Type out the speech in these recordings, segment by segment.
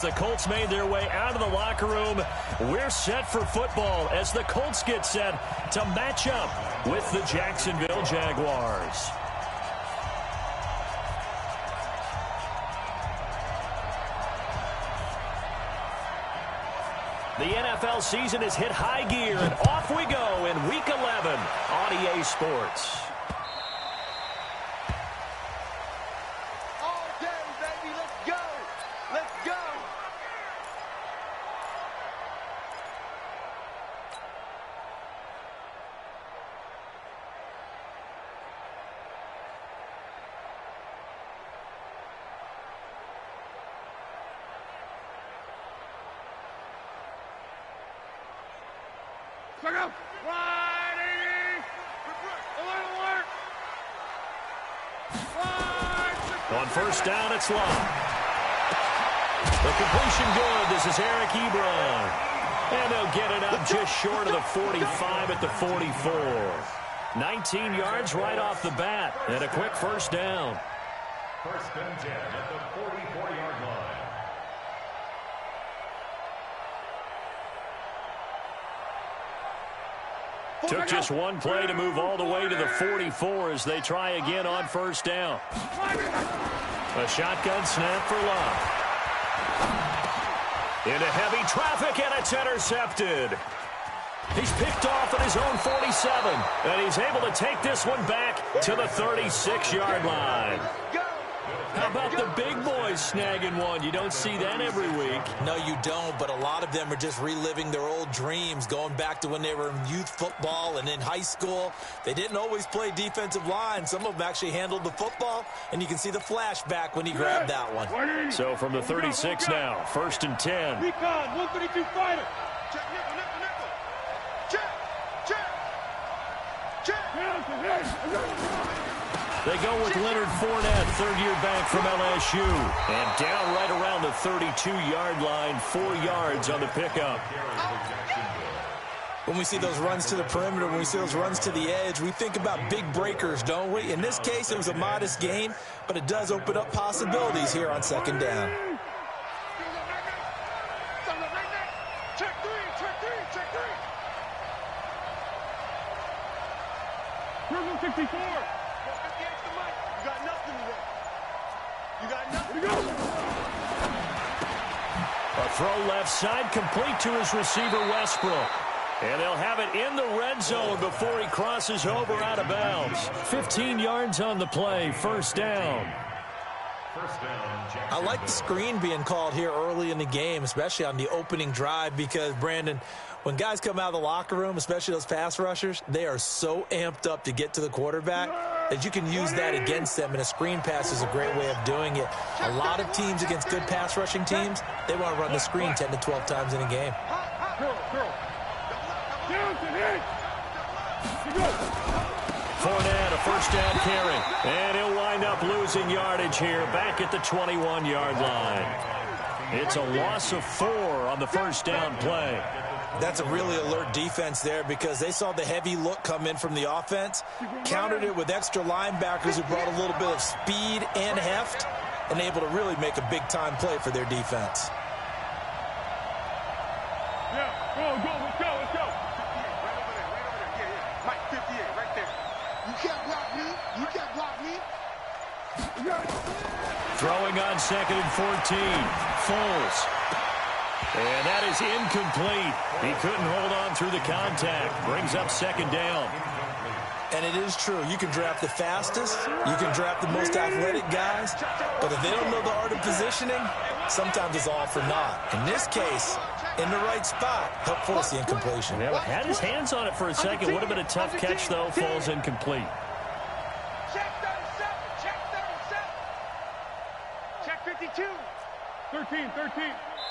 The Colts made their way out of the locker room. We're set for football as the Colts get set to match up with the Jacksonville Jaguars. The NFL season has hit high gear, and off we go in Week 11 on EA Sports. On first down, it's long. The completion good. This is Eric Ebron. And they'll get it up just short of the 45 at the 44. 19 yards right off the bat. And a quick first down. First and 10 at the 44-yard line. Took just one play to move all the way to the 44 as they try again on first down. A shotgun snap for Love. Into heavy traffic, and it's intercepted. He's picked off at his own 47, and he's able to take this one back to the 36-yard line. How about the big boys snagging one? You don't see that every week. No, you don't, but a lot of them are just reliving their old dreams, going back to when they were in youth football and in high school. They didn't always play defensive line. Some of them actually handled the football, and you can see the flashback when he grabbed that one. So from the 36 now, first and 10. Recon, 132 fighter. Check, nickel. Check. They go with Leonard Fournette, third-year back from LSU. And down right around the 32-yard line, 4 yards on the pickup. When we see those runs to the perimeter, when we see those runs to the edge, we think about big breakers, don't we? In this case, it was a modest gain, but it does open up possibilities here on second down. Check three. 64. You got nothing today. You got nothing. A throw left side, complete to his receiver, Westbrook. And they'll have it in the red zone before he crosses over out of bounds. 15 yards on the play, first down. I like the screen being called here early in the game, especially on the opening drive, because, Brandon, when guys come out of the locker room, especially those pass rushers, they are so amped up to get to the quarterback that you can use that against them, and a screen pass is a great way of doing it. A lot of teams against good pass rushing teams, they want to run the screen 10 to 12 times in a game. Fournette, a first down carry, and he'll wind up losing yardage here back at the 21-yard line. It's a loss of 4 on the first down play. That's a really alert defense there because they saw the heavy look come in from the offense, countered it with extra linebackers who brought a little bit of speed and heft, and able to really make a big-time play for their defense. Yeah, let's go. Right over there. Yeah. Mike, 58, right there. You can't block me. Throwing on second and 14. Foles. And that is incomplete. He couldn't hold on through the contact. Brings up second down. And it is true. You can draft the fastest. You can draft the most athletic guys. But if they don't know the art of positioning, sometimes it's all for naught. In this case, in the right spot, helped force the incompletion. Yeah, had his hands on it for a second. Would have been a tough catch, though. Falls incomplete. Check 37. Check 52. 13.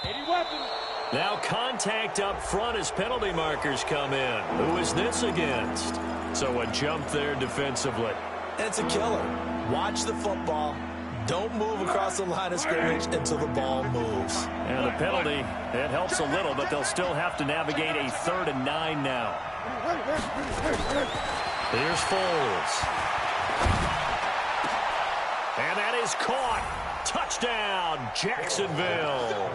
80 weapons. Now contact up front as penalty markers come in. Who is this against? So a jump there defensively. And it's a killer. Watch the football. Don't move across the line of scrimmage until the ball moves. And the penalty, it helps a little, but they'll still have to navigate a 3rd and 9 now. Here's Foles. And that is caught. Touchdown, Jacksonville.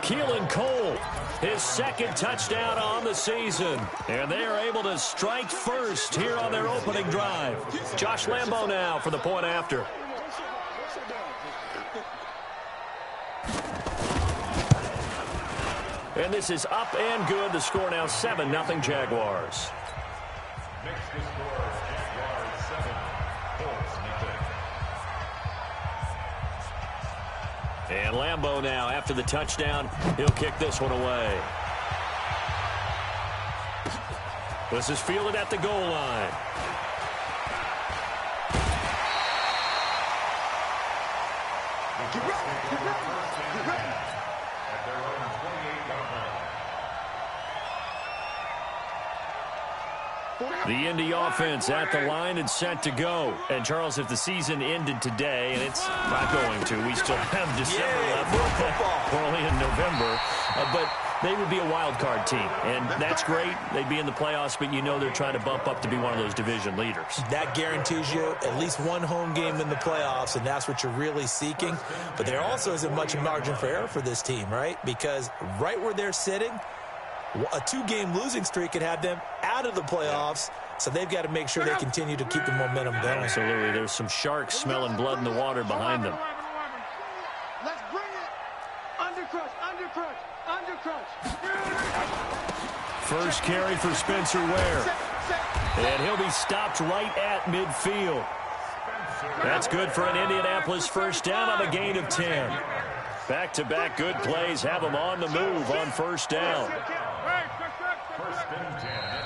Keelan Cole, his second touchdown on the season. And they are able to strike first here on their opening drive. Josh Lambo now for the point after. And this is up and good. The score now 7-0 Jaguars. Next to score, Jaguars 7, Colts nothing. And Lambo now, after the touchdown, he'll kick this one away. This is fielded at the goal line. At their own 28-yard line. The Indy offense at the line and set to go. And, Charles, if the season ended today, and it's not going to, we still have December left. We're only in November. But they would be a wild card team, and that's great. They'd be in the playoffs, but you know they're trying to bump up to be one of those division leaders. That guarantees you at least one home game in the playoffs, and that's what you're really seeking. But there also isn't much margin for error for this team, right? Because right where they're sitting, a two-game losing streak could have them out of the playoffs, so they've got to make sure they continue to keep the momentum going. Absolutely. There's some sharks smelling blood in the water behind them. Let's bring it. Undercrush, undercrush, undercrush. First carry for Spencer Ware. And he'll be stopped right at midfield. That's good for an Indianapolis first down on a gain of 10. Back-to-back good plays have them on the move on first down.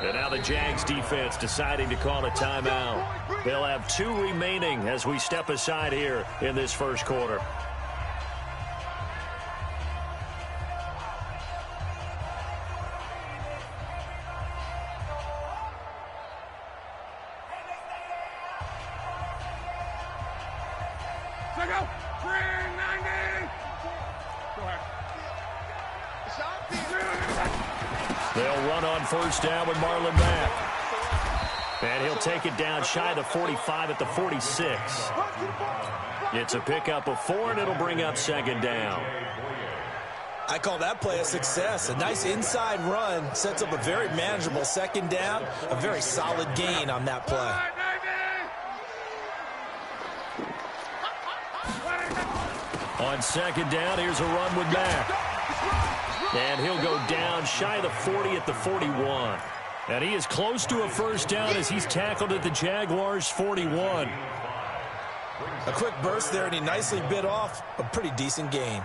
And now the Jags defense deciding to call a timeout. They'll have 2 remaining as we step aside here in this first quarter. They'll run on first down with Marlon Mack. And he'll take it down shy of the 45 at the 46. It's a pickup of 4, and it'll bring up second down. I call that play a success. A nice inside run sets up a very manageable second down, a very solid gain on that play. On second down, here's a run with Mack. And he'll go down shy of the 40 at the 41. And he is close to a first down as he's tackled at the Jaguars' 41. A quick burst there, and he nicely bit off a pretty decent gain.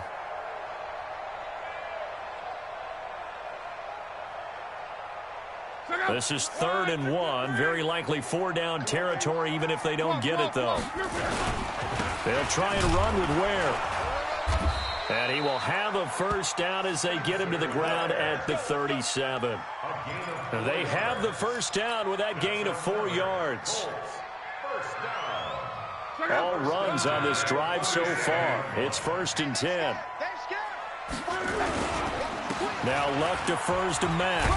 This is 3rd and 1. Very likely 4-down territory, even if they don't get it, though. They'll try and run with Ware. And he will have a first down as they get him to the ground at the 37. They have the first down with that gain of 4 yards. All runs on this drive so far. It's 1st and 10. Now Luck defers to Mack.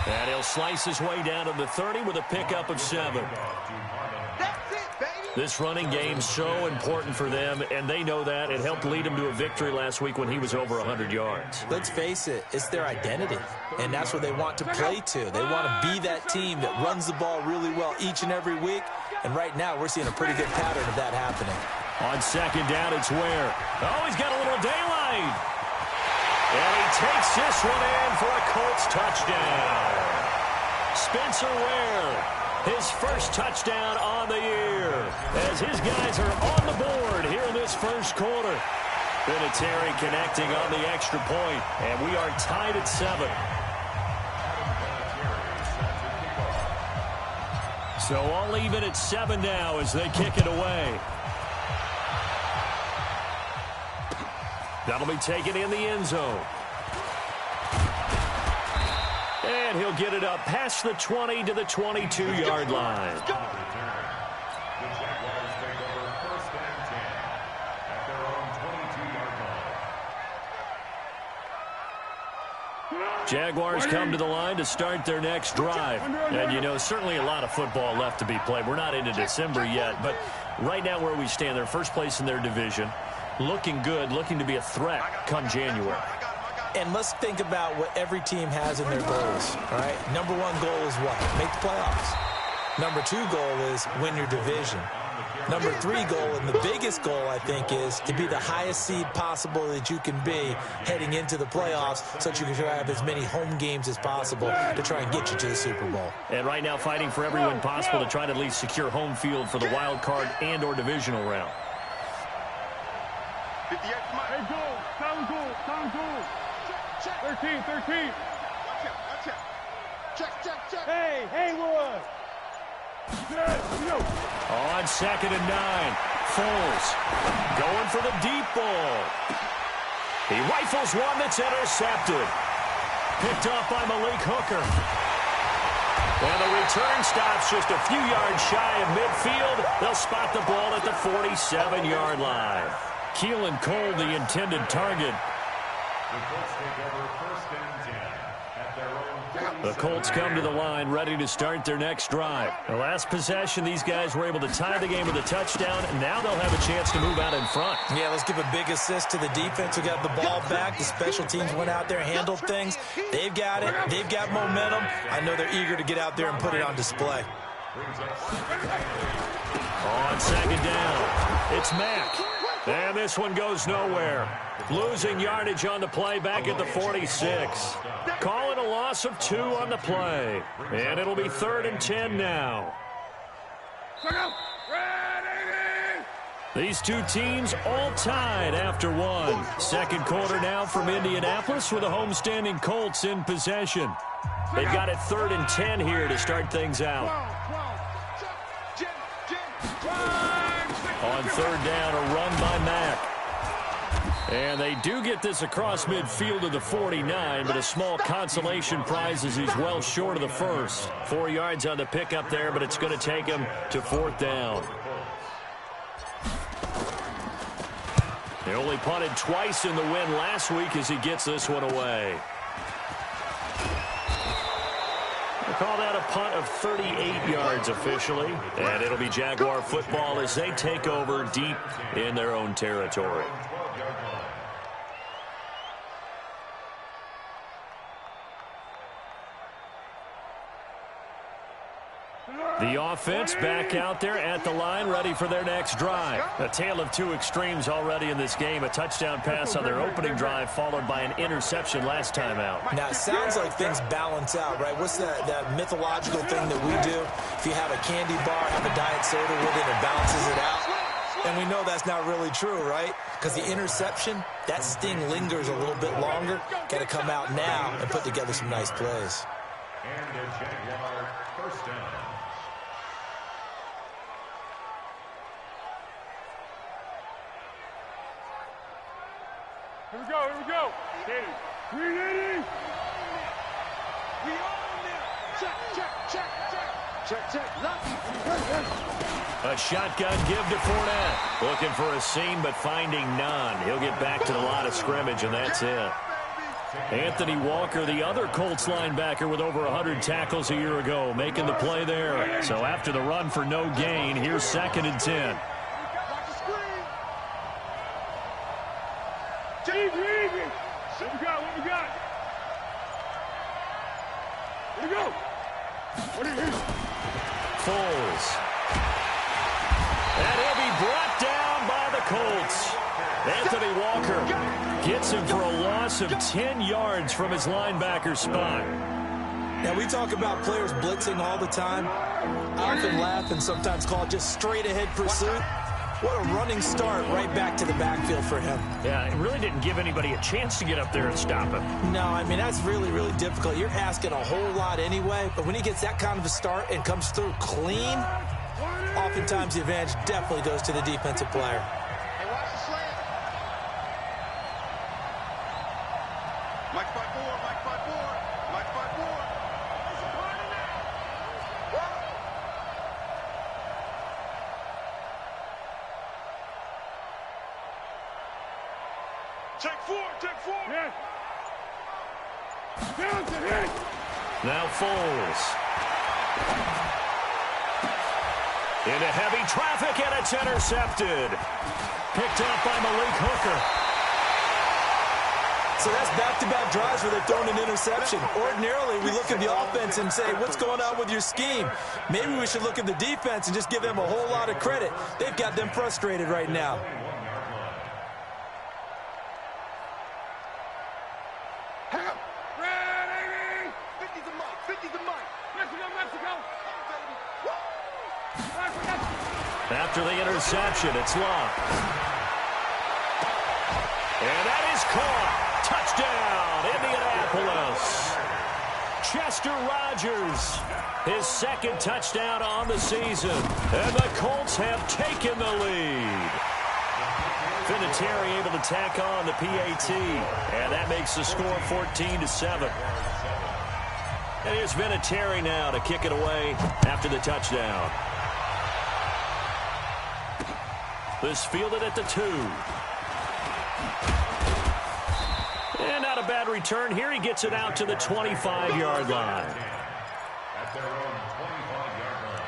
And he'll slice his way down to the 30 with a pickup of 7. This running game's so important for them, and they know that. It helped lead them to a victory last week when he was over 100 yards. Let's face it, it's their identity, and that's what they want to play to. They want to be that team that runs the ball really well each and every week, and right now we're seeing a pretty good pattern of that happening. On second down, it's Ware. Oh, he's got a little daylight. And he takes this one in for a Colts touchdown. Spencer Ware, his first touchdown on the year, as his guys are on the board here in this first quarter. Vinatieri connecting on the extra point, and we are tied at 7. So all even at 7 now as they kick it away. That'll be taken in the end zone. And he'll get it up past the 20 to the 22-yard line. The Jaguars take over 1st and 10 at their own 22-yard line. Jaguars come to the line to start their next drive. And, you know, certainly a lot of football left to be played. We're not into December yet, but right now where we stand, they're first place in their division. Looking good, looking to be a threat come January. And let's think about what every team has in their goals, all right? Number one goal is what? Make the playoffs. Number two goal is win your division. Number three goal, and the biggest goal, I think, is to be the highest seed possible that you can be heading into the playoffs so that you can have as many home games as possible to try and get you to the Super Bowl. And right now fighting for every win possible to try to at least secure home field for the wild card and or divisional round. 58, come on. Hey, goal. Sound goal. Check. 13. Watch out. Check. Hey, Roy. On 2nd and 9, Foles going for the deep ball. He rifles one that's intercepted. Picked off by Malik Hooker. And the return stops just a few yards shy of midfield. They'll spot the ball at the 47-yard line. Keelan Cole, the intended target. The Colts take over 1st and 10 at their own. The Colts come to the line ready to start their next drive. The last possession, these guys were able to tie the game with a touchdown, and now they'll have a chance to move out in front. Yeah, let's give a big assist to the defense who got the ball back. The special teams went out there, handled things. They've got it. They've got momentum. I know they're eager to get out there and put it on display. On 2nd down, it's Mack. And this one goes nowhere. Losing yardage on the play back at the 46. Calling a loss of 2 on the play. And it'll be 3rd and 10 now. These two teams all tied after one. Second quarter now from Indianapolis with the homestanding Colts in possession. They've got it 3rd and 10 here to start things out. On 3rd down, a run by Mack. And they do get this across midfield to the 49, but a small consolation prize as he's well short of the first. 4 yards on the pickup there, but it's going to take him to 4th down. They only punted twice in the win last week as he gets this one away. They call that a punt of 38 yards officially. And it'll be Jaguar football as they take over deep in their own territory. The offense back out there at the line, ready for their next drive. A tale of two extremes already in this game. A touchdown pass on their opening drive, followed by an interception last time out. Now, it sounds like things balance out, right? What's that mythological thing that we do? If you have a candy bar, have a diet soda with it, it balances it out. And we know that's not really true, right? Because the interception, that sting lingers a little bit longer. Got to come out now and put together some nice plays. And a Jaguar 1st down. Here we go. We ready? We on there. Check. A shotgun give to Fournette. Looking for a seam, but finding none. He'll get back to the line of scrimmage, and that's it. Anthony Walker, the other Colts linebacker with over 100 tackles a year ago, making the play there. So after the run for no gain, here's 2nd and 10. What we got? Here we go. Foles. And he'll be brought down by the Colts. Anthony Walker gets him for a loss of 10 yards from his linebacker spot. Now, we talk about players blitzing all the time. I often laugh and sometimes call it just straight-ahead pursuit. What a running start right back to the backfield for him. Yeah, it really didn't give anybody a chance to get up there and stop him. No, I mean, that's really, really difficult. You're asking a whole lot anyway, but when he gets that kind of a start and comes through clean, oftentimes the advantage definitely goes to the defensive player. Hey, watch the slant. Mike 5-4. Check four. Yeah. Down to hit. Now Foles. Into heavy traffic, and it's intercepted. Picked up by Malik Hooker. So that's back-to-back drives where they've thrown an interception. Ordinarily, we look at the offense and say, what's going on with your scheme? Maybe we should look at the defense and just give them a whole lot of credit. They've got them frustrated right now. Ready? 50's the mic. 50's the mic. Mexico, Mexico. After the interception, it's Love. And that is caught. Touchdown, Indianapolis. Chester Rogers, his second touchdown on the season. And the Colts have taken the lead. Vinatieri able to tack on the PAT. And that makes the score 14-7. And here's Vinatieri now to kick it away after the touchdown. This fielded at the 2. And not a bad return here. He gets it out to the 25-yard line. At their own 25-yard line.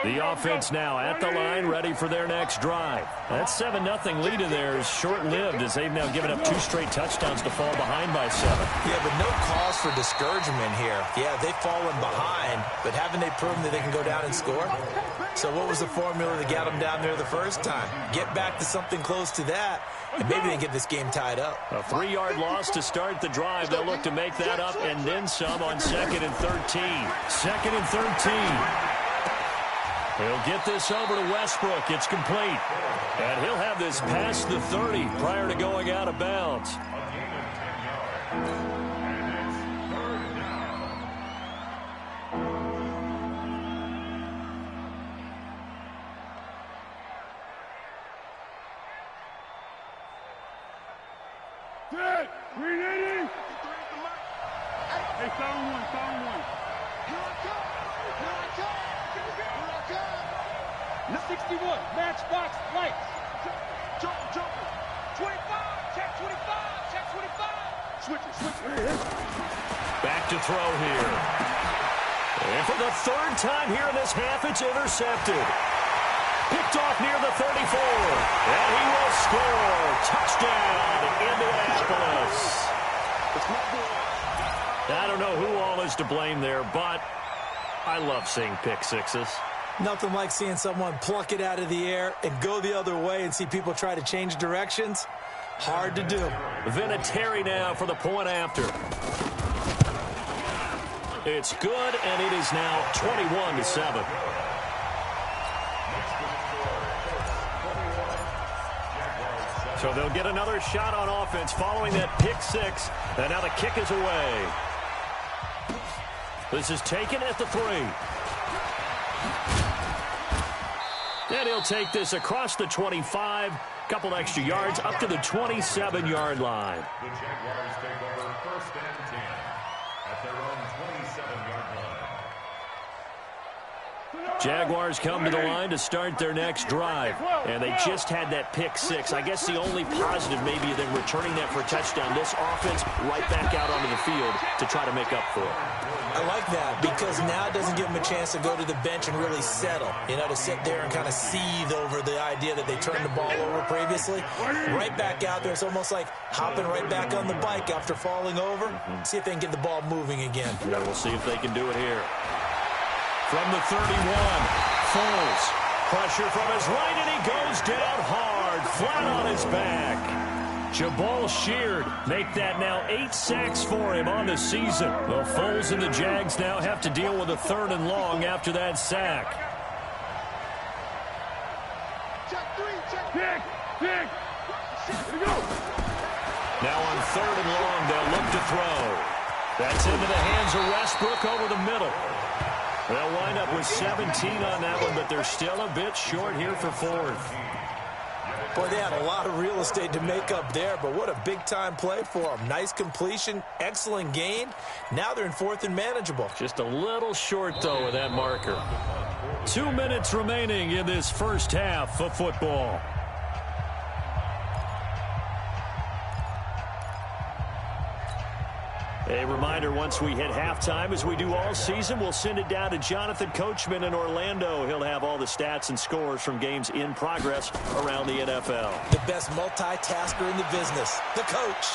The offense now at the line, ready for their next drive. That 7-0 lead of theirs short-lived as they've now given up 2 straight touchdowns to fall behind by 7. Yeah, but no cause for discouragement here. Yeah, they've fallen behind, but haven't they proven that they can go down and score? So what was the formula that got them down there the first time? Get back to something close to that, and maybe they get this game tied up. A 3-yard loss to start the drive. They'll look to make that up and then some on 2nd and 13. 2nd and 13. He'll get this over to Westbrook. It's complete. And he'll have this past the 30 prior to going out of bounds. A gain of 10 yards. And it's 3rd down. Good. Ready? Hey, sound one, sound one. Here I come. Here I come. Here I come. 61, matchbox lights. Jump. 25, check 25, check 25. Switch it. Back to throw here. And for the 3rd time here in this half, it's intercepted. Picked off near the 34. And he will score. Touchdown, Indianapolis. I don't know who all is to blame there, but I love seeing pick sixes. Nothing like seeing someone pluck it out of the air and go the other way and see people try to change directions. Hard to do. Vinatieri now for the point after. It's good, and it is now 21-7. So they'll get another shot on offense following that pick 6. And now the kick is away. This is taken at the 3. And he'll take this across the 25. Couple extra yards up to the 27-yard line. The Jaguars take over 1st and 10 at their own 27-yard line. Jaguars come to the line to start their next drive. And they just had that pick 6. I guess the only positive maybe of them returning that for a touchdown. This offense right back out onto the field to try to make up for it. I like that because now it doesn't give them a chance to go to the bench and really settle. You know, to sit there and kind of seethe over the idea that they turned the ball over previously. Right back out there. It's almost like hopping right back on the bike after falling over. See if they can get the ball moving again. Yeah, we'll see if they can do it here. From the 31, Foles. Pressure from his right, and he goes down hard, flat on his back. Jabal Sheard make that now 8 sacks for him on the season. The Foles and the Jags now have to deal with a 3rd and long after that sack. Check 3, check. Pick. Here we go. Now on 3rd and long, they'll look to throw. That's into the hands of Westbrook over the middle. They'll wind up with 17 on that one, but they're still a bit short here for 4th. Boy, they had a lot of real estate to make up there, but what a big-time play for them. Nice completion, excellent gain. Now they're in 4th and manageable. Just a little short, though, of that marker. 2 minutes remaining in this first half of football. A reminder, once we hit halftime, as we do all season, we'll send it down to Jonathan Coachman in Orlando. He'll have all the stats and scores from games in progress around the NFL. The best multitasker in the business, the coach.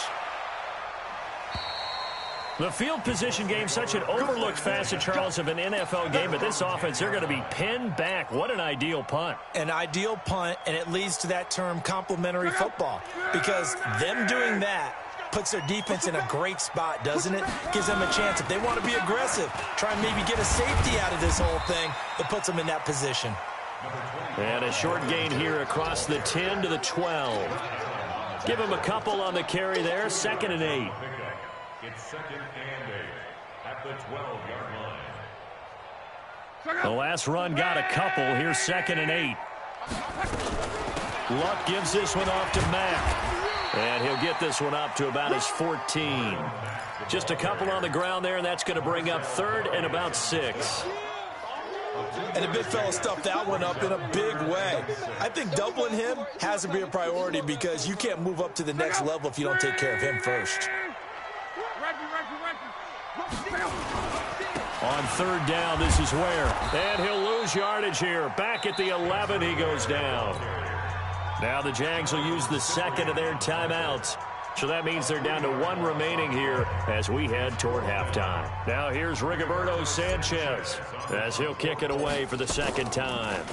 The field position game, such an overlooked facet, Charles, of an NFL game, but this offense, they're going to be pinned back. What an ideal punt. An ideal punt, and it leads to that term complementary football, because them doing that puts their defense in a great spot, doesn't it? Gives them a chance. If they want to be aggressive, try and maybe get a safety out of this whole thing, it puts them in that position. And a short gain here across the 10 to the 12. Give them a couple on the carry there, 2nd and 8. It's 2nd and 8 at the 12-yard line. The last run got a couple. Here's 2nd and 8. Luck gives this one off to Mack. And he'll get this one up to about his 14. Just a couple on the ground there, and that's going to bring up 3rd and about 6. And the big fella stuffed that one up in a big way. I think doubling him has to be a priority, because you can't move up to the next level if you don't take care of him first. On 3rd down, this is Ware. And he'll lose yardage here. Back at the 11, he goes down. Now the Jags will use the 2nd of their timeouts. So that means they're down to 1 remaining here as we head toward halftime. Now here's Rigoberto Sanchez as he'll kick it away for the 2nd time.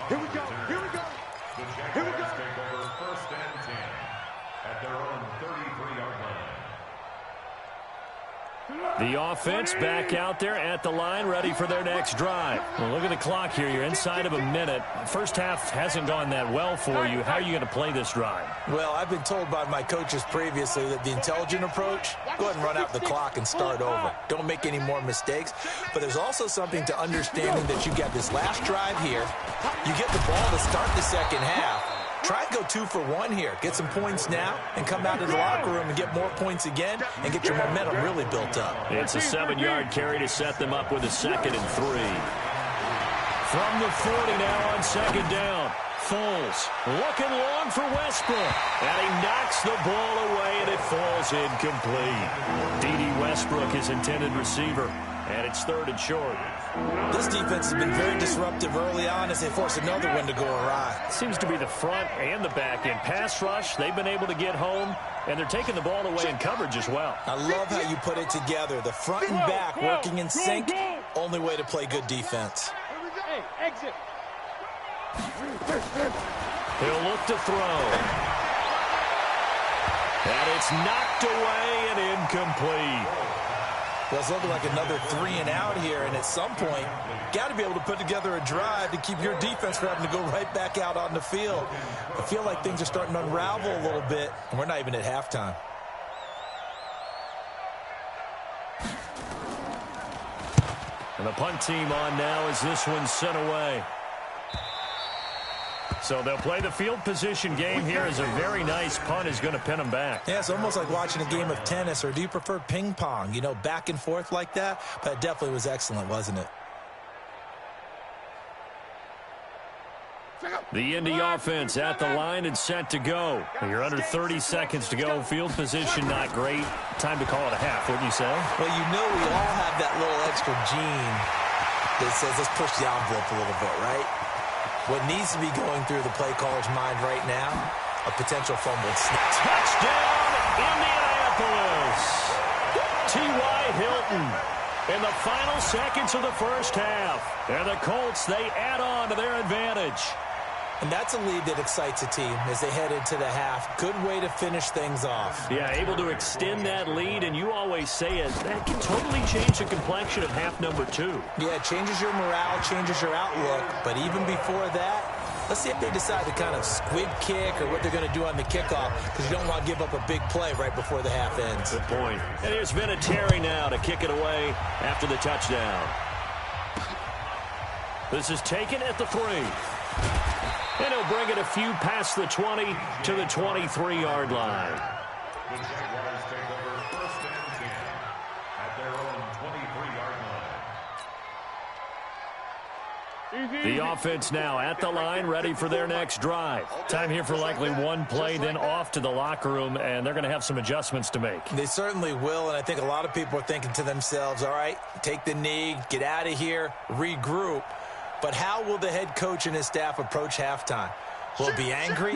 Here we go. Here we go. The Jaguars take over 1st and 10 at their own 33-yard line. The offense back out there at the line, ready for their next drive. Well, look at the clock here. You're inside of a minute. First half hasn't gone that well for you. How are you going to play this drive? Well, I've been told by my coaches previously that the intelligent approach, go ahead and run out the clock and start over. Don't make any more mistakes. But there's also something to understanding that you got this last drive here. You get the ball to start the 2nd half. Try and go 2 for 1 here. Get some points now and come out of the locker room and get more points again and get your momentum really built up. It's a 7-yard carry to set them up with a 2nd and 3. From the 40 now on 2nd down. Foles looking long for Westbrook. And he knocks the ball away, and it falls incomplete. D.D. Westbrook, his intended receiver. And it's 3rd and short. This defense has been very disruptive early on as they force another one to go awry. Seems to be the front and the back end. Pass rush, they've been able to get home, and they're taking the ball away in coverage as well. I love how you put it together. The front and back working in sync. Only way to play good defense. Hey, exit. He'll look to throw. And it's knocked away and incomplete. Well, it's looking like another 3 and out here, and at some point, got to be able to put together a drive to keep your defense from having to go right back out on the field. I feel like things are starting to unravel a little bit, and we're not even at halftime. And the punt team on now as this one's sent away. So they'll play the field position game here as a very nice punt is going to pin them back. Yeah, it's almost like watching a game of tennis, or do you prefer ping pong? You know, back and forth like that? But it definitely was excellent, wasn't it? The Indy offense at the line and set to go. You're under 30 seconds to go. Field position not great. Time to call it a half, wouldn't you say? Well, you know we all have that little extra gene that says let's push the envelope a little bit, right? What needs to be going through the play caller's mind right now, a potential fumble snap. Touchdown, Indianapolis. T.Y. Hilton in the final seconds of the first half. And the Colts, they add on to their advantage. And that's a lead that excites a team as they head into the half. Good way to finish things off. Yeah, able to extend that lead, and you always say it, that can totally change the complexion of half number 2. Yeah, it changes your morale, changes your outlook. But even before that, let's see if they decide to kind of squib kick or what they're going to do on the kickoff, because you don't want to give up a big play right before the half ends. Good point. And here's Vinatieri now to kick it away after the touchdown. This is taken at the 3. And he'll bring it a few past the 20 to the 23-yard line. The Jaguars take over 1st and 10 at their own 23-yard line. The offense now at the line, ready for their next drive. Time here for likely one play, then off to the locker room, and they're going to have some adjustments to make. They certainly will, and I think a lot of people are thinking to themselves, all right, take the knee, get out of here, regroup. But how will the head coach and his staff approach halftime? Will it be angry?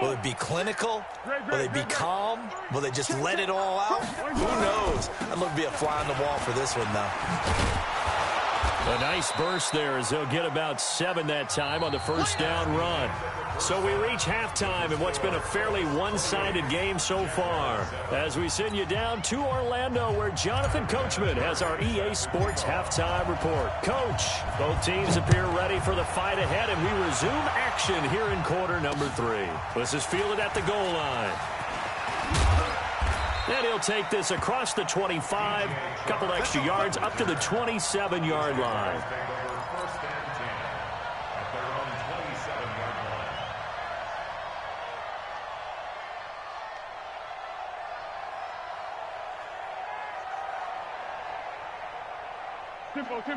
Will it be clinical? Will they be calm? Will they just let it all out? Who knows? I'd love to be a fly on the wall for this one, though. A nice burst there as they'll get about 7 that time on the first down run. So we reach halftime in what's been a fairly one-sided game so far. As we send you down to Orlando, where Jonathan Coachman has our EA Sports halftime report. Coach, both teams appear ready for the fight ahead, and we resume action here in quarter number 3. This is fielded at the goal line. And he'll take this across the 25, couple extra yards up to the 27-yard line.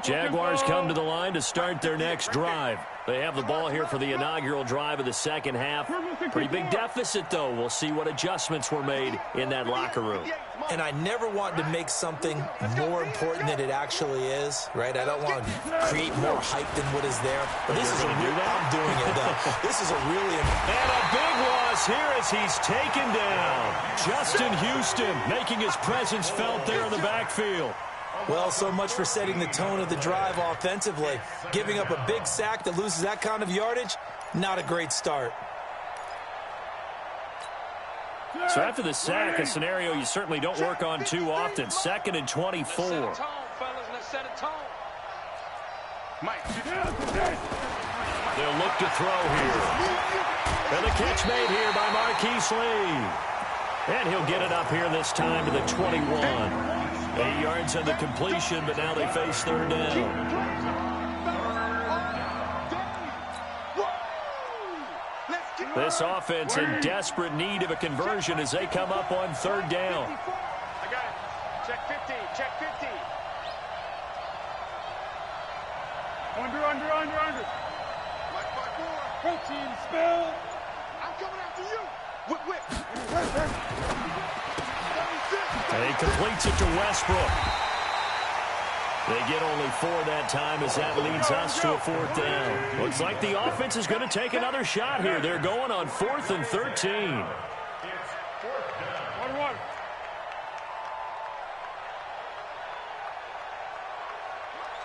Jaguars come to the line to start their next drive. They have the ball here for the inaugural drive of the second half. Pretty big deficit, though. We'll see what adjustments were made in that locker room. And I never want to make something more important than it actually is, right? I don't want to create more hype than what is there. But this is a real, I'm doing it, though. This is a really... And a big loss here as he's taken down. Justin Houston making his presence felt there in the backfield. Well, so much for setting the tone of the drive offensively. Giving up a big sack that loses that kind of yardage, not a great start. So after the sack, a scenario you certainly don't work on too often. 2nd and 24. They'll look to throw here. And the catch made here by Marquise Lee. And he'll get it up here this time to the 21. 8 yards on the completion, but now they face third down. This offense in desperate need of a conversion as they come up on third down. I got it. Check 50. Check 50. Under. Protein spill. I'm coming after you. Whip. And he completes it to Westbrook. They get only 4 that time as that leads us to a 4th down. Looks like the offense is going to take another shot here. They're going on 4th and 13. One.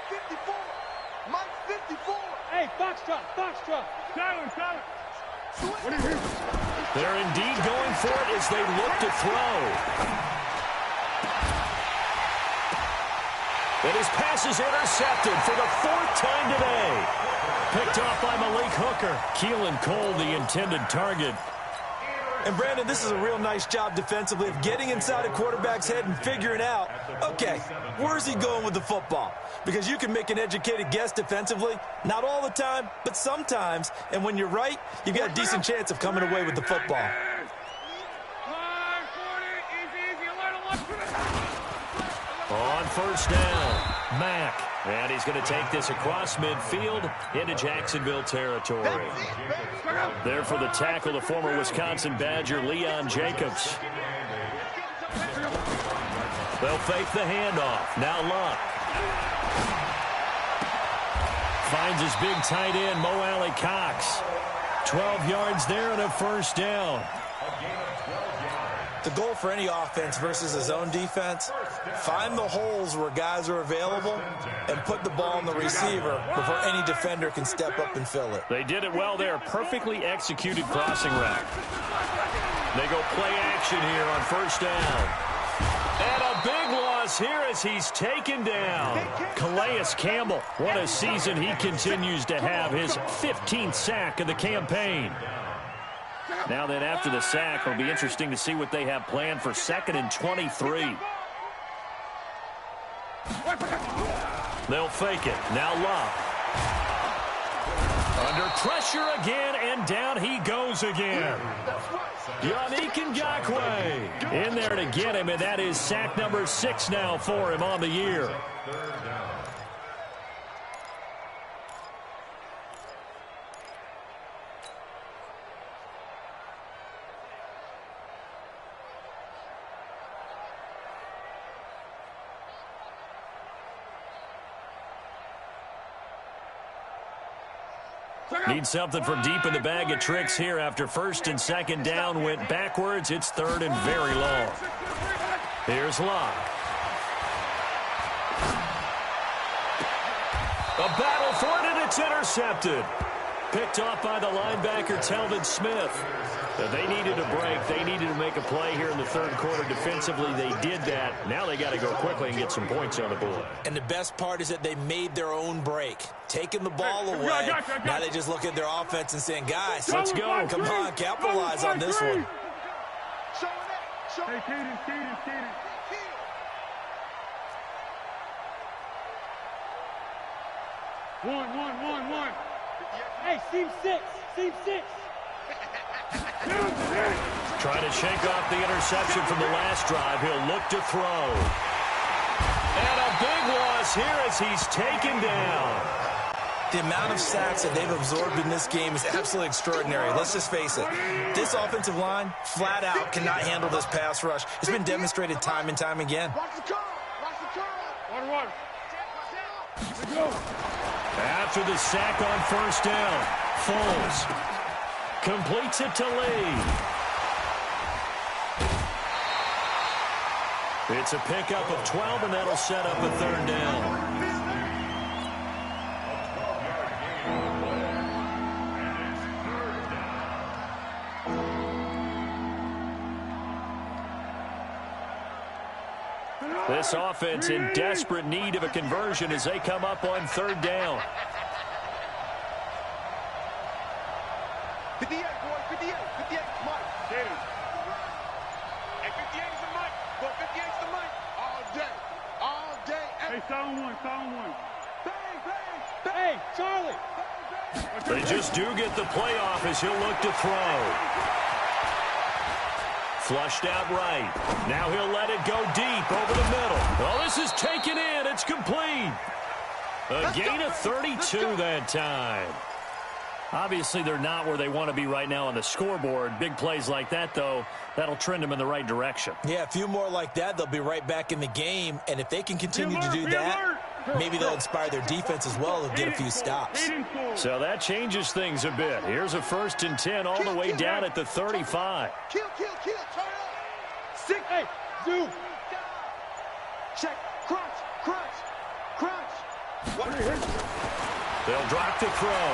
54. Mike 54. Hey, Foxtrot. Silence. What are you? They're indeed going for it as they look to throw. And his pass is intercepted for the 4th time today. Picked off by Malik Hooker. Keelan Cole, the intended target. And, Brandon, this is a real nice job defensively of getting inside a quarterback's head and figuring out, okay, where's he going with the football? Because you can make an educated guess defensively, not all the time, but sometimes. And when you're right, you've got a decent chance of coming away with the football. On first down, Mack. And he's going to take this across midfield into Jacksonville territory. There for the tackle, the former Wisconsin Badger, Leon Jacobs. They'll fake the handoff. Now Luck. Finds his big tight end, Mo Alley Cox. 12 yards there and a first down. The goal for any offense versus a zone defense, find the holes where guys are available and put the ball on the receiver before any defender can step up and fill it. They did it well there. Perfectly executed crossing route. They go play action here on first down. And a big loss here as he's taken down. Calais Campbell, what a season he continues to have. His 15th sack of the campaign. Now then, after the sack, it'll be interesting to see what they have planned for 2nd and 23. They'll fake it. Now Luck. Under pressure again, and down he goes again. Yannick Ngakoue in there to get him, and that is sack number 6 now for him on the year. Need something from deep in the bag of tricks here after first and second down went backwards. It's third and very long. Here's Locke. A battle for it, and it's intercepted. Picked off by the linebacker, Telvin Smith. They needed a break. They needed to make a play here in the third quarter. Defensively, they did that. Now they got to go quickly and get some points on the board. And the best part is that they made their own break. Taking the ball away. Now they just look at their offense and saying, guys, let's go. Come on, capitalize on this one. Hey, Kaden. One. Hey, seam six. Trying to shake off the interception from the last drive. He'll look to throw. And a big loss here as he's taken down. The amount of sacks that they've absorbed in this game is absolutely extraordinary. Let's just face it. This offensive line, flat out, cannot handle this pass rush. It's been demonstrated time and time again. Water. Let's go. After the sack on first down, Foles completes it to Lee. It's a pickup of 12, and that'll set up a third down. This offense in desperate need of a conversion as they come up on third down. 58, boy, 58, Mike. Kaden. Hey, 58 is the Mike. Go, 58 is the Mike. All day. Hey, sound one. Bang. Hey, Charlie. They just do get the playoff as he'll look to throw. Flushed out right. Now he'll let it go deep over the middle. Oh, this is taken in. It's complete. A gain of 32 that time. Obviously, they're not where they want to be right now on the scoreboard. Big plays like that, though, that'll trend them in the right direction. Yeah, a few more like that, they'll be right back in the game. And if they can continue to do that, maybe they'll inspire their defense as well and get a few stops. So that changes things a bit. Here's a 1st and 10 all the way down at the 35. Kill. Turn up. 6. Hey, zoom. Check. Crunch. They'll drop the throw.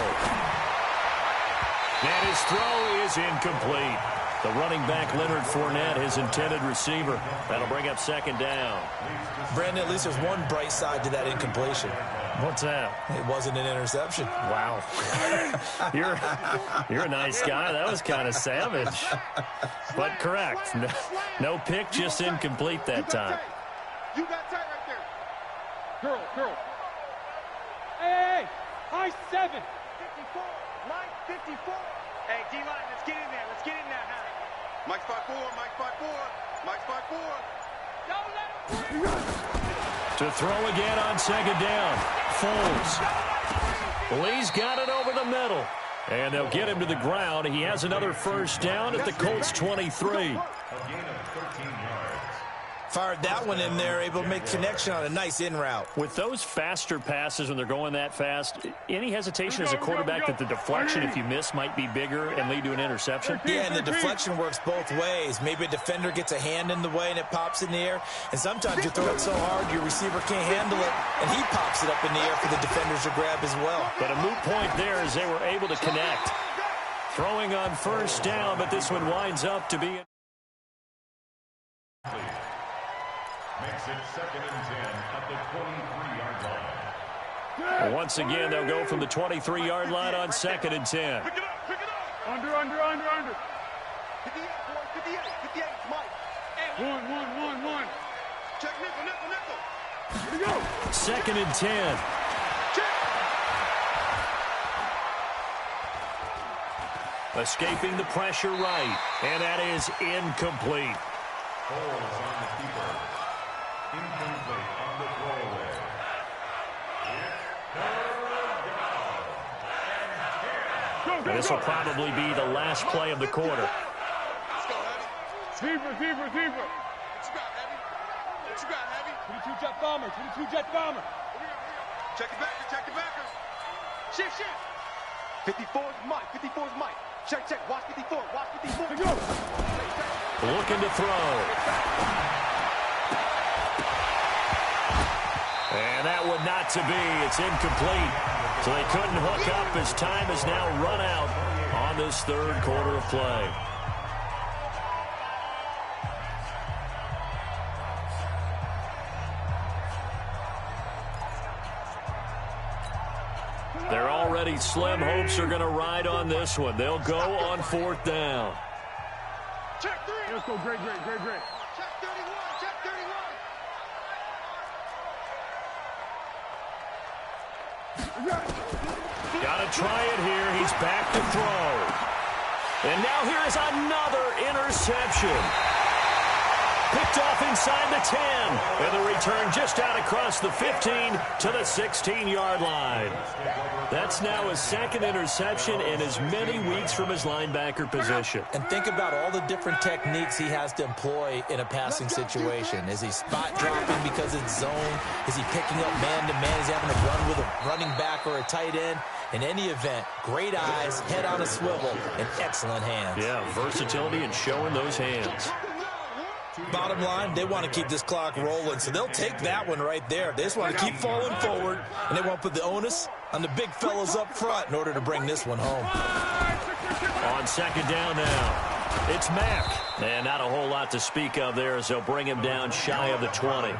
And his throw is incomplete. The running back, Leonard Fournette, his intended receiver. That'll bring up second down. Brandon, at least there's one bright side to that incompletion. What's that? It wasn't an interception. Wow. You're a nice guy. That was kind of savage. But correct. No pick, just incomplete that time. You got tight right there. Girl. Hey. High 7. 54. Mike, 54. Hey, D-line, let's get in there. Huh? Mike's 5'4. Mike's 5'4. Don't let him breathe. To throw again on second down. Foles. Lee's got it over the middle. And they'll get him to the ground. He has another first down at the Colts 23. Fired that one in there, able to make connection on a nice in route. With those faster passes when they're going that fast, any hesitation as a quarterback that the deflection, if you miss, might be bigger and lead to an interception? Yeah, and the deflection works both ways. Maybe a defender gets a hand in the way and it pops in the air. And sometimes you throw it so hard your receiver can't handle it, and he pops it up in the air for the defenders to grab as well. But a moot point there as they were able to connect. Throwing on first down, but this one winds up to be... Makes it 2nd and 10 at the 23-yard line. Once again, they'll go from the 23-yard line on 2nd and 10. Pick it up. Under. 58, boy, 58, Mike. One. Check nickel. Here we go. 2nd and 10. Escaping the pressure right, and that is incomplete. Foles on the keeper. Incomplete on the throwaway. And this will probably be the last play of the quarter. Let's go, Heavy. Receiver. What you got, Heavy? 22 jet bomber. Check it backer. Shift. 54 is Mike. 54 is Mike. Check, check. Watch 54. Watch 54. Let's go. Looking to throw. And that one not to be. It's incomplete. So they couldn't hook up as time has now run out on this third quarter of play. Their already slim hopes are going to ride on this one. They'll go on fourth down. Check 3. Let's go. Great. Check 31. Check 31. Got to try it here. He's back to throw. And now here is another interception. Picked off inside the 10. And the return just out across the 15 to the 16-yard line. That's now his second interception in as many weeks from his linebacker position. And think about all the different techniques he has to employ in a passing situation. Is he spot dropping because it's zone? Is he picking up man-to-man? Is he having to run with a running back or a tight end? In any event, great eyes, head on a swivel, and excellent hands. Yeah, versatility and showing those hands. Bottom line, they want to keep this clock rolling, so they'll take that one right there. They just want to keep falling forward, and they want to put the onus on the big fellas up front in order to bring this one home. On second down now, it's Mack. And not a whole lot to speak of there as they'll bring him down shy of the 20.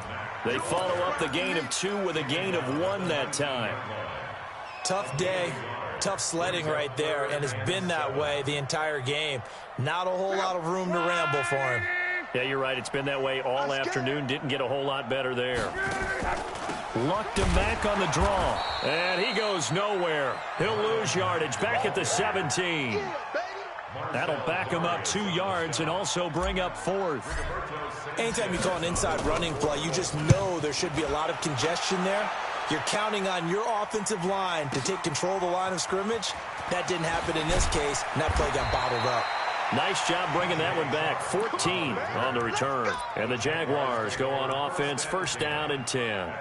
They follow up the gain of 2 with a gain of 1 that time. Tough day, tough sledding right there, and it's been that way the entire game. Not a whole lot of room to ramble for him. Yeah, you're right. It's been that way all afternoon. Didn't get a whole lot better there. Luck to Mack on the draw. And he goes nowhere. He'll lose yardage back at the 17. That'll back him up 2 yards and also bring up 4th. Anytime you call an inside running play, you just know there should be a lot of congestion there. You're counting on your offensive line to take control of the line of scrimmage. That didn't happen in this case, and that play got bottled up. Nice job bringing that one back. 14 on the return. And the Jaguars go on offense, first down and 10.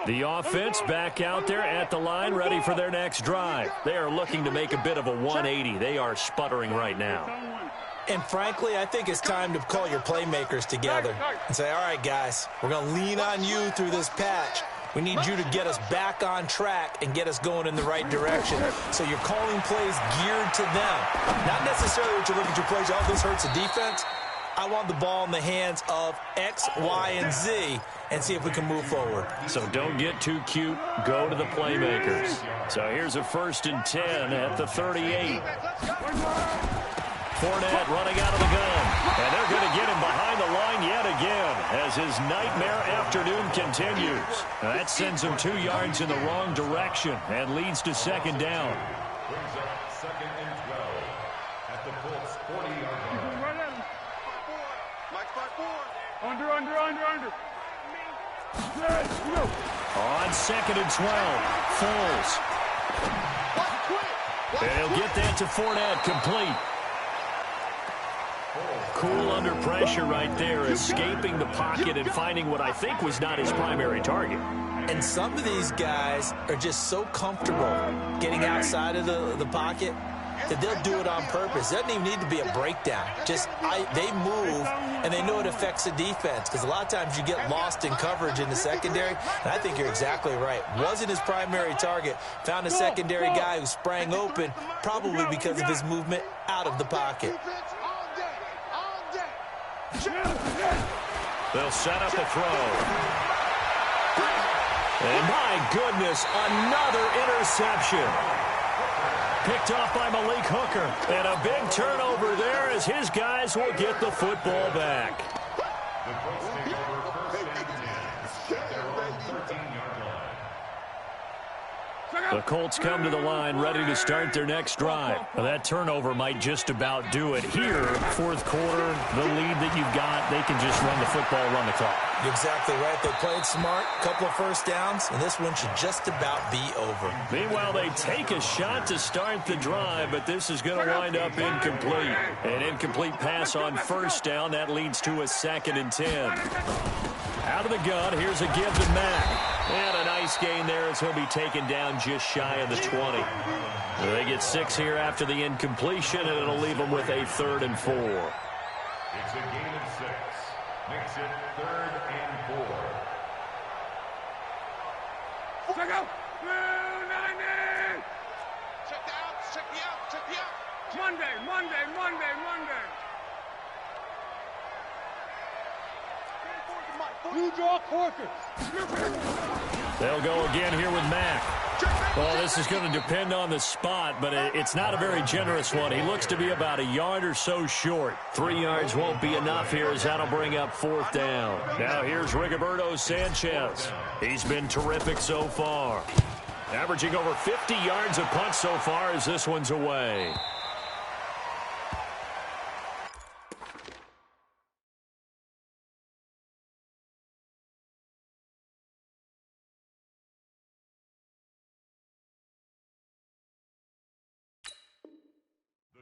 The offense back out there at the line, ready for their next drive. They are looking to make a bit of a 180. They are sputtering right now. And frankly, I think it's time to call your playmakers together and say, all right, guys, we're going to lean on you through this patch. We need you to get us back on track and get us going in the right direction. So you're calling plays geared to them. Not necessarily what you look at your plays, oh, this hurts the defense. I want the ball in the hands of X, Y, and Z and see if we can move forward. So don't get too cute. Go to the playmakers. So here's a 1st and 10 at the 38. Fournette running out of the gun. And they're going to get him behind the line yet again as his nightmare afternoon continues. That sends him 2 yards in the wrong direction and leads to second down. Brings up 2nd and 12 at the Colts 40-yard line. Mike 5-4. Under. On 2nd and 12, Foles. And he'll get that to Fournette, complete. Cool under pressure right there, escaping the pocket and finding what I think was not his primary target. And some of these guys are just so comfortable getting outside of the pocket that they'll do it on purpose. It doesn't even need to be a breakdown. They move, and they know it affects the defense because a lot of times you get lost in coverage in the secondary, and I think you're exactly right. Wasn't his primary target. Found a secondary guy who sprang open, probably because of his movement out of the pocket. They'll set up a throw. And my goodness, another interception. Picked off by Malik Hooker. And a big turnover there as his guys will get the football back. The Colts take over 1st and 10 at their own 13-yard line. The Colts come to the line ready to start their next drive. Well, that turnover might just about do it. Here, 4th quarter, the lead that you've got, they can just run the football, run the clock. You're exactly right. They played smart, couple of first downs, and this one should just about be over. Meanwhile, they take a shot to start the drive, but this is going to wind up incomplete. An incomplete pass on 1st down. That leads to a 2nd and 10. out of the gun. Here's a give to Mack. And a nice gain there as he'll be taken down just shy of the 20. They get 6 here after the incompletion, and it'll leave them with a 3rd and 4. It's a gain of 6. Makes it 3rd and 4. Check out. 90. Check the outs. Check the out. Check the out. Monday. You draw quarters. They'll go again here with Mack. Well, this is going to depend on the spot, but it's not a very generous one. He looks to be about a yard or so short. 3 yards won't be enough here as that'll bring up 4th down. Now here's Rigoberto Sanchez. He's been terrific so far. Averaging over 50 yards a punt so far as this one's away.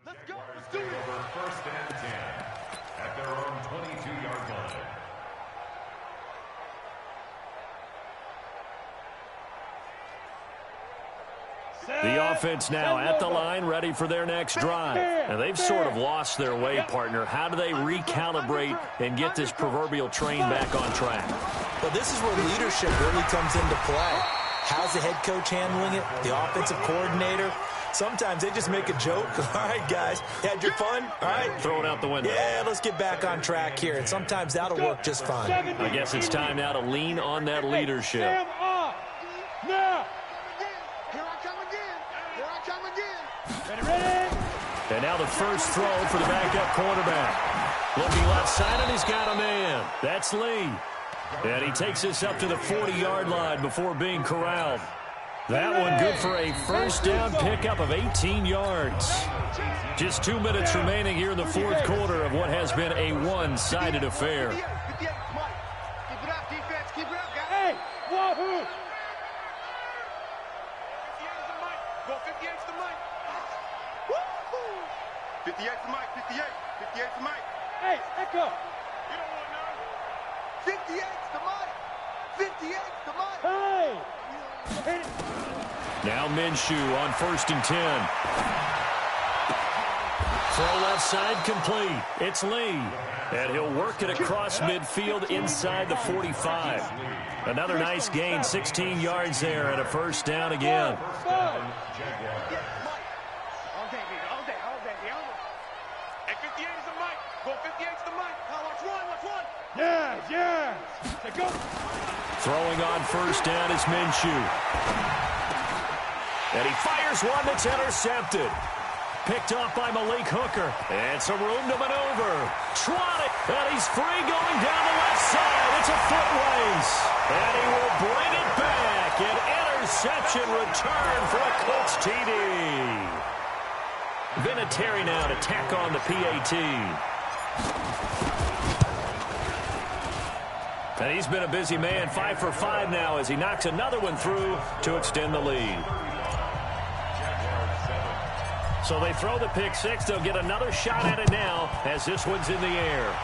Let's go. Let's do it. Over 1st and 10 at their own 22-yard line. The offense now at the line, ready for their next drive. And they've sort of lost their way, partner. How do they recalibrate and get this proverbial train back on track? Well, this is where leadership really comes into play. How's the head coach handling it? The offensive coordinator? Sometimes they just make a joke. All right, guys, had your fun? All right. Throw it out the window. Yeah, let's get back on track here. And sometimes that'll work just fine. I guess it's time now to lean on that leadership. Sam off. Now. Here I come again. Here I come again. Ready? And now the first throw for the backup quarterback. Looking left side, and he's got a man. That's Lee. And he takes us up to the 40-yard line before being corralled. That one good for a first down pickup of 18 yards. Just 2 minutes remaining here in the 4th quarter of what has been a one-sided affair. Keep it up, defense. Keep it up, guys. Hey, wahoo! 58's the mic. Go 58's the mic. Woo-hoo. 58's the mic. 58. 58's the mic. Hey, Echo. You don't want none. 58's the mic. 58's the mic. Hey. Hit it. Now Minshew on 1st and 10. Throw left side complete. It's Lee. And he'll work it across midfield inside the 45. Another nice gain, 16 yards there and a first down again. All day. Hey, 58's the mic. Go 58's the mic. Now watch one. Yes. Let's go. Throwing on first down is Minshew. And he fires one that's intercepted. Picked off by Malik Hooker. And some room to maneuver. Trotted. And he's free going down the left side. It's a foot race. And he will bring it back. An interception return for a Colts TD. Vinatieri now to tack on the PAT. And he's been a busy man, 5 for 5 now as he knocks another one through to extend the lead. So they throw the pick six. They'll get another shot at it now as this one's in the air.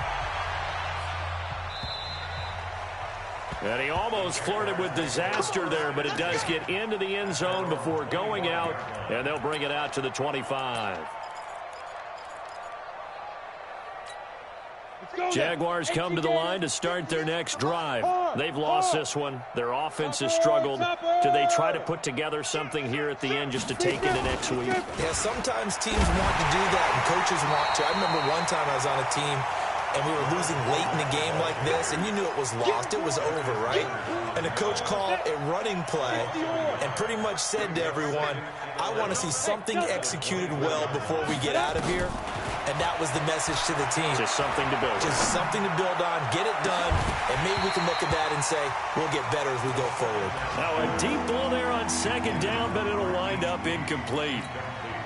And he almost flirted with disaster there, but it does get into the end zone before going out, and they'll bring it out to the 25. Jaguars come to the line to start their next drive. They've lost this one. Their offense has struggled. Do they try to put together something here at the end just to take into next week? Yeah, sometimes teams want to do that and coaches want to. I remember one time I was on a team and we were losing late in the game like this, and you knew it was lost. It was over, right? And the coach called a running play and pretty much said to everyone, I want to see something executed well before we get out of here. And that was the message to the team. Just something to build on. Just something to build on, get it done, and maybe we can look at that and say, we'll get better as we go forward. Now a deep ball there on second down, but it'll wind up incomplete.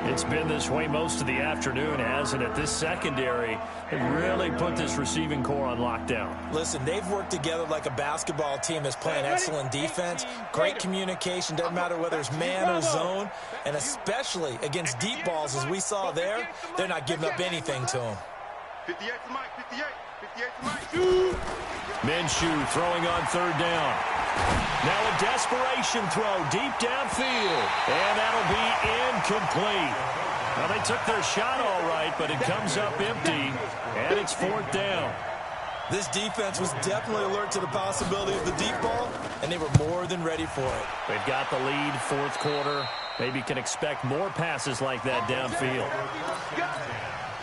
It's been this way most of the afternoon, hasn't it? This secondary really put this receiving core on lockdown. Listen, they've worked together like a basketball team that's playing excellent defense, great communication, doesn't matter whether it's man or zone, and especially against deep balls as we saw there, they're not giving up anything to them. 58 for Mike, 58. Minshew throwing on third down. Now a desperation throw deep downfield. And that'll be incomplete. Well, they took their shot all right, but it comes up empty. And it's fourth down. This defense was definitely alert to the possibility of the deep ball, and they were more than ready for it. They've got the lead, fourth quarter. Maybe you can expect more passes like that downfield.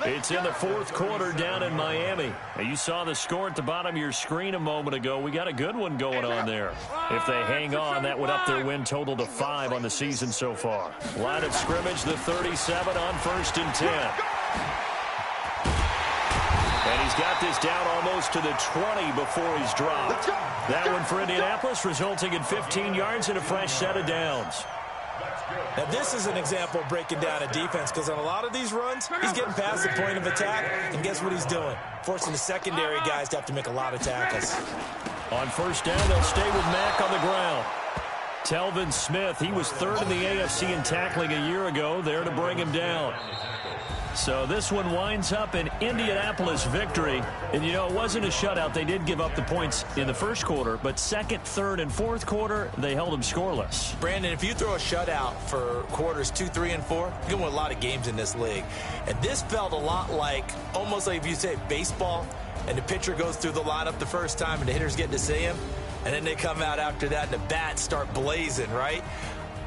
It's in the fourth quarter down in Miami. Now, you saw the score at the bottom of your screen a moment ago. We got a good one going on there. If they hang on, that would up their win total to 5 on the season so far. Line of scrimmage, the 37 on 1st and 10. And he's got this down almost to the 20 before he's dropped. That one for Indianapolis, resulting in 15 yards and a fresh set of downs. Now, this is an example of breaking down a defense, because on a lot of these runs, he's getting past the point of attack, and guess what he's doing? Forcing the secondary guys to have to make a lot of tackles. On first down, they'll stay with Mack on the ground. Telvin Smith, he was third in the AFC in tackling a year ago, there to bring him down. So this one winds up an Indianapolis victory. And, you know, it wasn't a shutout. They did give up the points in the first quarter, but second, third, and fourth quarter, they held them scoreless. Brandon, if you throw a shutout for quarters 2, 3, and 4, you're going to win a lot of games in this league. And this felt a lot like, almost like if you say baseball, and the pitcher goes through the lineup the first time, and the hitters get to see him, and then they come out after that, and the bats start blazing, right?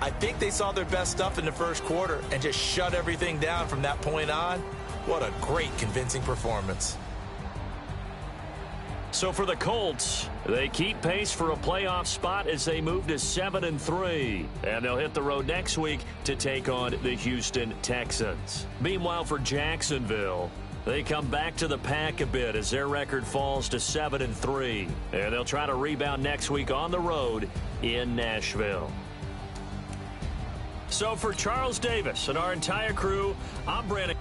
I think they saw their best stuff in the first quarter and just shut everything down from that point on. What a great, convincing performance. So for the Colts, they keep pace for a playoff spot as they move to 7-3. And they'll hit the road next week to take on the Houston Texans. Meanwhile, for Jacksonville, they come back to the pack a bit as their record falls to 7-3. And they'll try to rebound next week on the road in Nashville. So for Charles Davis and our entire crew, I'm Brandon.